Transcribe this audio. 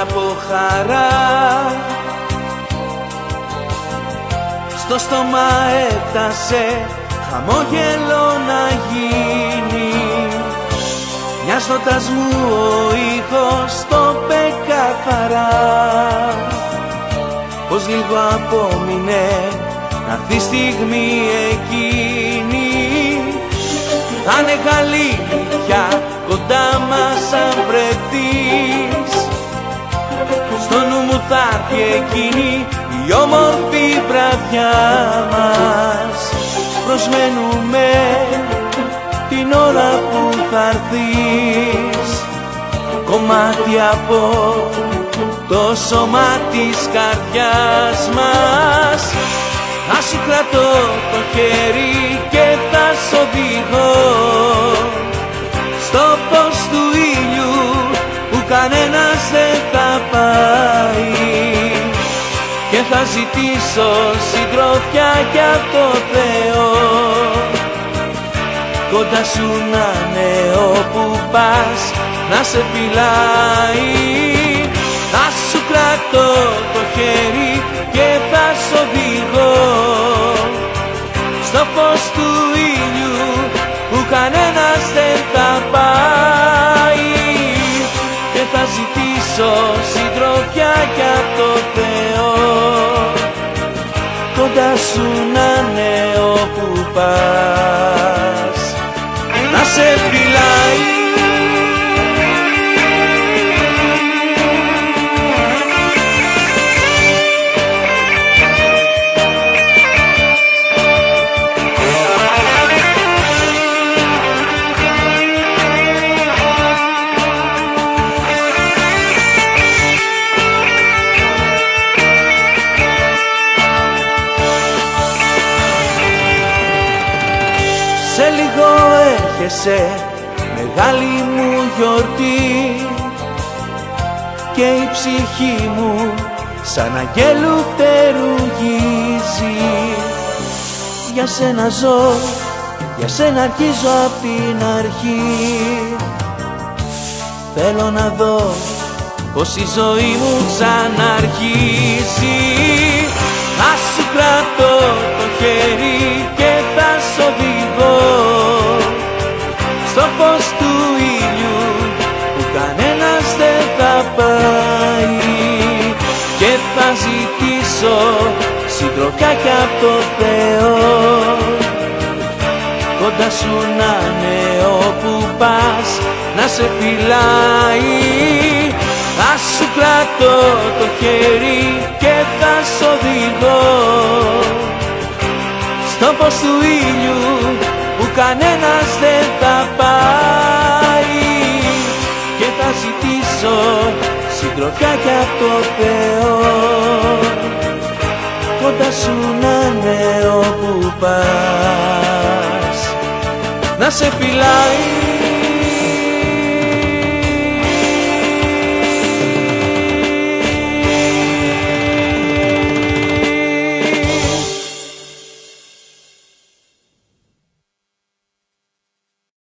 από χαρά. Στο στόμα έφτασε χαμόγελο να γίνει, μοιάζοντας μου ο ήχος το είπε καθαρά. Πως λίγο απόμεινε να έρθει η στιγμή εκείνη, θα είναι καλή πια κοντά μας αν βρεθείς. Στο νου μου θα έρθει εκείνη η όμορφη βραδιά μας. Προσμένουμε την ώρα που θα έρθεις, κομμάτι από το σώμα της καρδιάς μας. Θα σου κρατώ το χέρι και θα σ' οδηγώ στο φως του ήλιου που κανένας δεν θα πάει, και θα ζητήσω συντροφιά κι απ' το Θεό, κοντά σου να είναι όπου πας, να σε φυλάει. Θα σου κρατώ το χέρι και θα σ' οδηγώ στο φως του ήλιου που κανένας δεν θα πάει, και θα ζητήσω συντροφιά κι απ' το Θεό, κοντά σου να είναι όπου πας, να σε φυλάει. Σε λίγο έρχεσαι μεγάλη μου γιορτή, και η ψυχή μου σαν αγγέλου φτερουγίζει. Για σένα ζω, για σένα αρχίζω απ' την αρχή. Θέλω να δω πως η ζωή μου ξαναρχίζει. Θα σου κρατώ το χέρι και θα σ' οδηγώ στο φως του ήλιου που κανένας δεν θα πάει, και θα ζητήσω συντροφιά κι απ' το Θεό, κοντά σου να είναι όπου πας, να σε φυλάει. Θα σου κρατώ το χέρι και θα σ' οδηγώ στο φως του ήλιου που κανένας δεν θα πάει, και θα ζητήσω συντροφιά κι απ' το Θεό, κοντά σου να είναι όπου πας, να σε φυλάει.